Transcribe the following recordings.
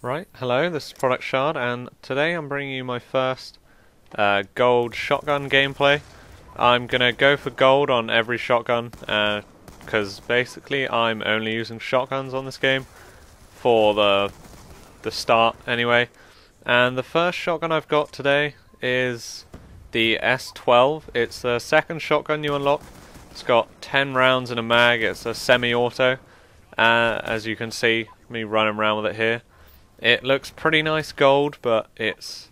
Right, hello, this is Product Shard, and today I'm bringing you my first gold shotgun gameplay. I'm gonna go for gold on every shotgun, because basically I'm only using shotguns on this game for the start anyway. And the first shotgun I've got today is the S12. It's the second shotgun you unlock. It's got 10 rounds in a mag. It's a semi-auto, as you can see me running around with it here. It looks pretty nice gold, but it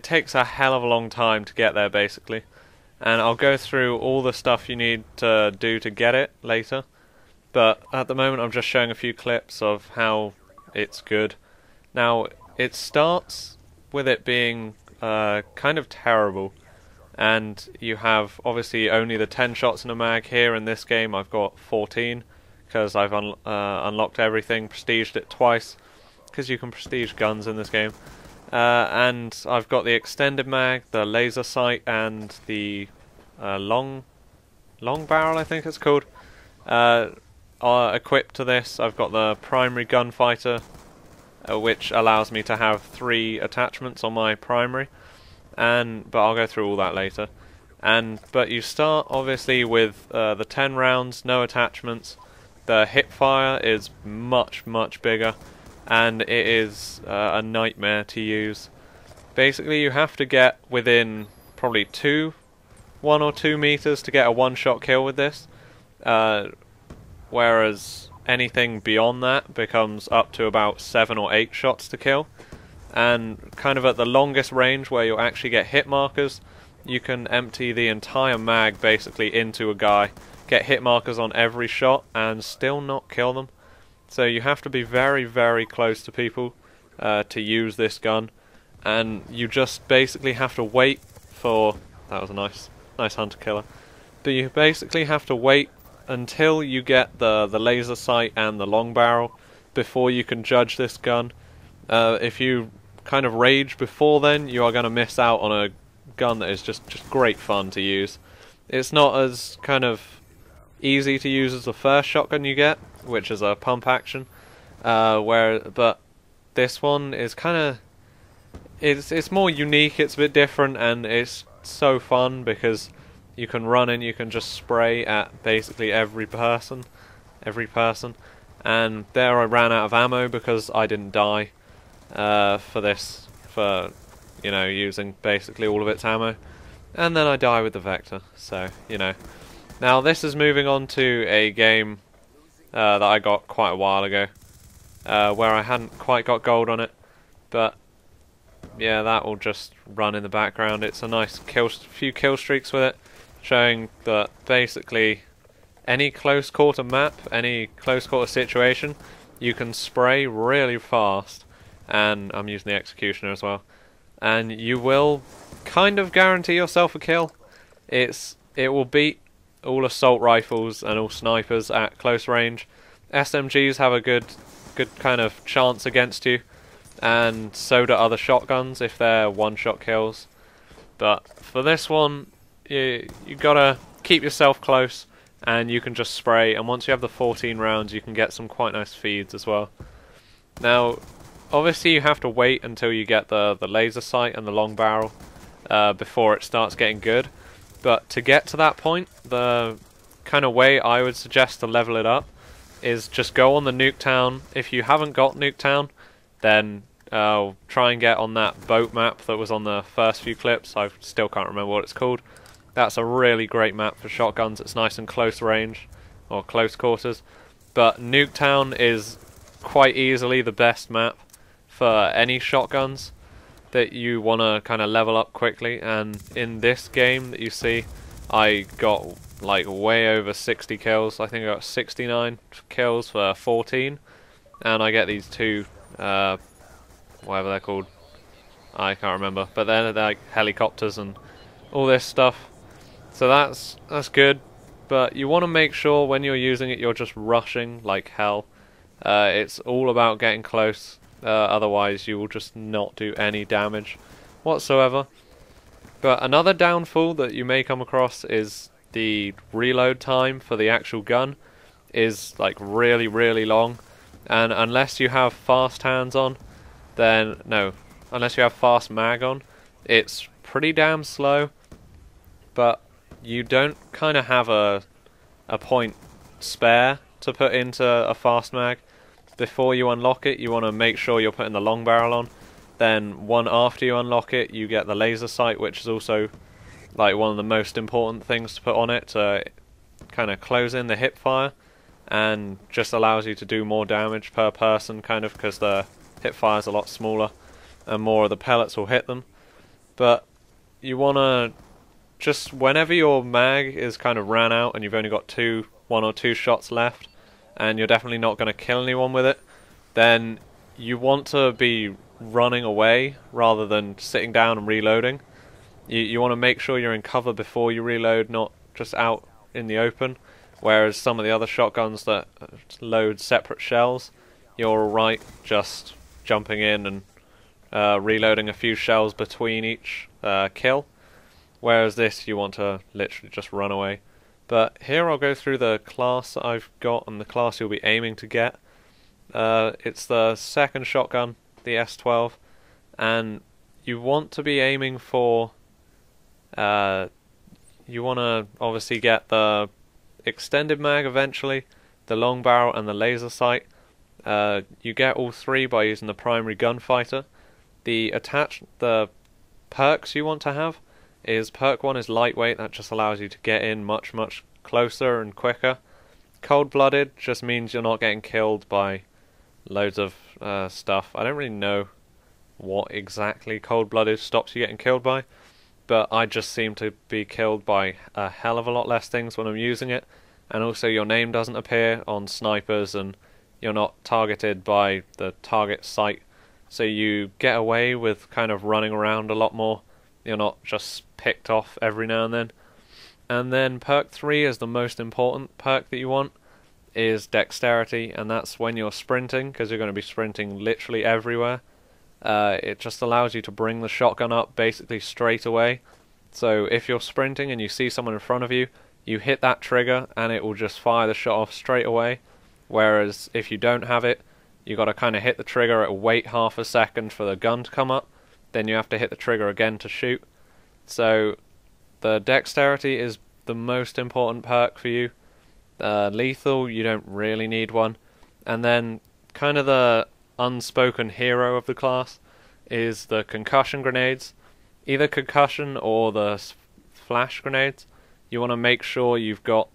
takes a hell of a long time to get there basically. And I'll go through all the stuff you need to do to get it later. But at the moment I'm just showing a few clips of how it's good. Now, it starts with it being kind of terrible. And you have obviously only the 10 shots in a mag here. In this game I've got 14, because I've unlocked everything, prestiged it twice, because you can prestige guns in this game. And I've got the extended mag, the laser sight, and the long barrel, I think it's called, equipped to this. I've got the primary gunfighter, which allows me to have 3 attachments on my primary, but I'll go through all that later. But you start obviously with the 10 rounds, no attachments. The hip fire is much bigger, and it is a nightmare to use. Basically you have to get within probably 1 or 2 meters to get a one-shot kill with this, whereas anything beyond that becomes up to about 7 or 8 shots to kill. And kind of at the longest range, where you'll actually get hit markers, you can empty the entire mag basically into a guy, get hit markers on every shot, and still not kill them. So you have to be very close to people to use this gun, and you just basically have to wait for... That was a nice hunter killer. But you basically have to wait until you get the laser sight and the long barrel before you can judge this gun. If you kind of rage before then, you are going to miss out on a gun that is just great fun to use. It's not as kind of easy to use as the first shotgun you get, which is a pump action, but this one is kind of it's more unique. It's a bit different, and it's so fun because you can run and you can just spray at basically every person. And there I ran out of ammo because I didn't die for using basically all of its ammo, and then I die with the Vector. So now this is moving on to a game that I got quite a while ago, where I hadn't quite got gold on it, but yeah, that will just run in the background. It's a nice few kill streaks with it, showing that basically any close quarter map, any close quarter situation, you can spray really fast, and I'm using the Executioner as well, and you will kind of guarantee yourself a kill. It will beat all assault rifles and all snipers at close range. SMGs have a good kind of chance against you, and so do other shotguns if they're one-shot kills. But for this one, you gotta keep yourself close, and you can just spray, and once you have the 14 rounds you can get some quite nice feeds as well. Now obviously you have to wait until you get the laser sight and the long barrel before it starts getting good. But to get to that point, the kind of way I would suggest to level it up is just go on the Nuketown. If you haven't got Nuketown, then try and get on that boat map that was on the first few clips. I still can't remember what it's called. That's a really great map for shotguns. It's nice and close range, or close quarters. But Nuketown is quite easily the best map for any shotguns that you want to kind of level up quickly. And in this game that you see, I got like way over 60 kills. I think I got 69 kills for 14, and I get these 2 whatever they're called, I can't remember, but they're like helicopters and all this stuff. So that's good, but you want to make sure when you're using it you're just rushing like hell. It's all about getting close. Otherwise you will just not do any damage whatsoever. But another downfall that you may come across is the reload time for the actual gun is like really long. and unless you have fast hands on, then no, unless you have fast mag on, it's pretty damn slow. But you don't kind of have a point spare to put into a fast mag. Before you unlock it, you want to make sure you're putting the long barrel on. Then one after you unlock it, you get the laser sight, which is also like one of the most important things to put on it to kind of close in the hip fire, and just allows you to do more damage per person, kind of, because the hip fire is a lot smaller and more of the pellets will hit them. But you want to just, whenever your mag is kind of ran out and you've only got one or two shots left, and you're definitely not going to kill anyone with it, then you want to be running away rather than sitting down and reloading. You want to make sure you're in cover before you reload, not just out in the open. Whereas some of the other shotguns that load separate shells, you're alright just jumping in and reloading a few shells between each kill. Whereas this, you want to literally just run away. But here I'll go through the class that I've got and the class you'll be aiming to get. It's the second shotgun, the S12, and you want to be aiming for... you want to obviously get the extended mag eventually, the long barrel and the laser sight. You get all three by using the primary gunfighter. The perks you want to have is perk 1 is lightweight, that just allows you to get in much closer and quicker. Cold-blooded just means you're not getting killed by loads of stuff. I don't really know what exactly cold-blooded stops you getting killed by, but I just seem to be killed by a hell of a lot less things when I'm using it, and also your name doesn't appear on snipers and you're not targeted by the target sight, so you get away with kind of running around a lot more. You're not just picked off every now and then. And then perk 3 is the most important perk that you want, is dexterity, and that's when you're sprinting, because you're going to be sprinting literally everywhere. It just allows you to bring the shotgun up basically straight away. So if you're sprinting and you see someone in front of you, you hit that trigger and it will just fire the shot off straight away. Whereas if you don't have it, you got to kind of hit the trigger and wait half a second for the gun to come up. Then you have to hit the trigger again to shoot. So the dexterity is the most important perk for you. Lethal, you don't really need one. And then kind of the unspoken hero of the class is the concussion grenades. Either concussion or the flash grenades. You want to make sure you've got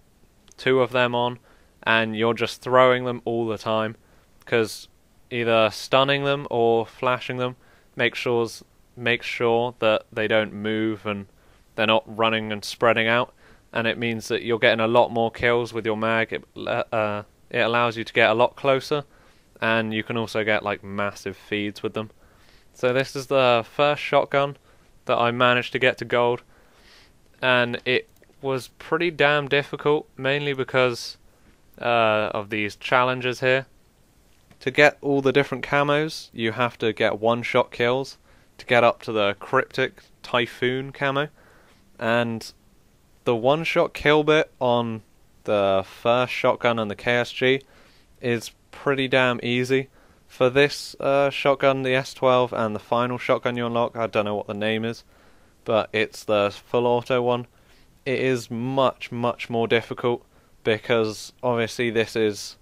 2 of them on and you're just throwing them all the time, because either stunning them or flashing them make sure that they don't move and they're not running and spreading out, and it means that you're getting a lot more kills with your mag. It allows you to get a lot closer, and you can also get like massive feeds with them. So this is the first shotgun that I managed to get to gold, and it was pretty damn difficult, mainly because of these challenges here. To get all the different camos, you have to get one-shot kills to get up to the cryptic Typhoon camo, and the one-shot kill bit on the first shotgun and the KSG is pretty damn easy. For this shotgun, the S12, and the final shotgun you unlock, I don't know what the name is, but it's the full auto one. It is much more difficult, because obviously this is,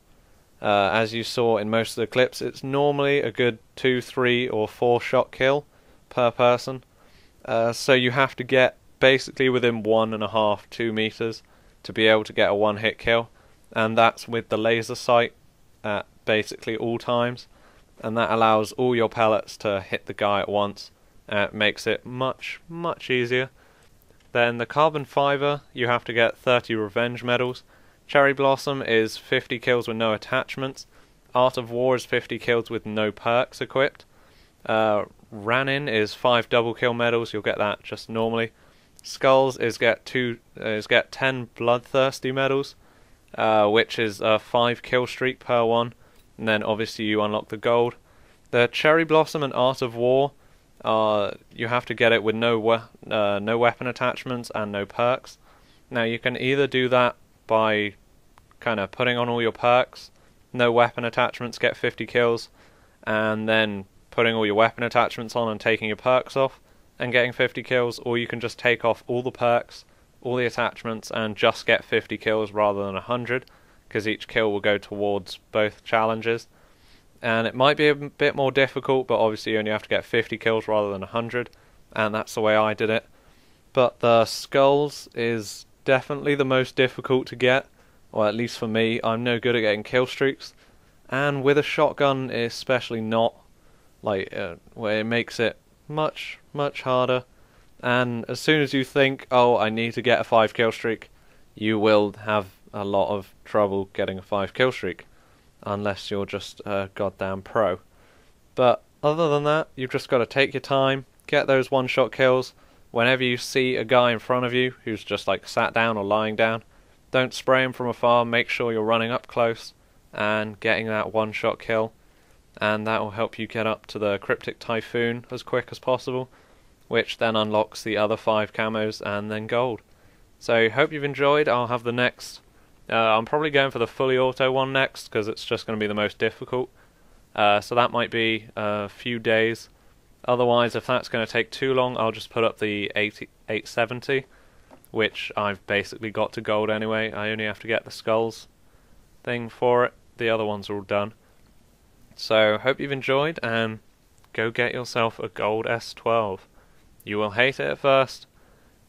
as you saw in most of the clips, it's normally a good 2, 3 or 4 shot kill per person. So you have to get basically within 1.5 to 2 meters to be able to get a one-hit kill, and that's with the laser sight at basically all times, and that allows all your pellets to hit the guy at once. It makes it much easier. Then the carbon fiber, you have to get 30 revenge medals. Cherry Blossom is 50 kills with no attachments. Art of War is 50 kills with no perks equipped. Ranin is 5 double kill medals, you'll get that just normally. Skulls is get 10 bloodthirsty medals, which is a 5 kill streak per one, and then obviously you unlock the gold. The Cherry Blossom and Art of War, you have to get it with no weapon attachments and no perks. Now you can either do that by kind of putting on all your perks no weapon attachments, get 50 kills, and then putting all your weapon attachments on and taking your perks off and getting 50 kills, or you can just take off all the perks, all the attachments, and just get 50 kills rather than 100, because each kill will go towards both challenges. And it might be a bit more difficult, but obviously you only have to get 50 kills rather than 100, and that's the way I did it. But the skulls is definitely the most difficult to get, or at least for me. I'm no good at getting kill streaks, and with a shotgun especially not, where it makes it much harder. And as soon as you think, oh, I need to get a 5 kill streak, you will have a lot of trouble getting a 5 kill streak, unless you're just a goddamn pro. But other than that, you've just got to take your time, get those one-shot kills. Whenever you see a guy in front of you who's just sat down or lying down, don't spray him from afar, make sure you're running up close and getting that one-shot kill, and that will help you get up to the Cryptic Typhoon as quick as possible, which then unlocks the other 5 camos and then gold. So hope you've enjoyed. I'll have the next, I'm probably going for the fully auto one next, because it's just going to be the most difficult, so that might be a few days. Otherwise, if that's going to take too long, I'll just put up the 870, which I've basically got to gold anyway. I only have to get the skulls thing for it. The other ones are all done. So, hope you've enjoyed, and go get yourself a gold S12. You will hate it at first,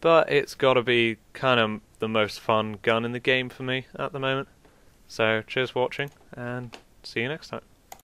but it's got to be kind of the most fun gun in the game for me at the moment. So, cheers for watching, and see you next time.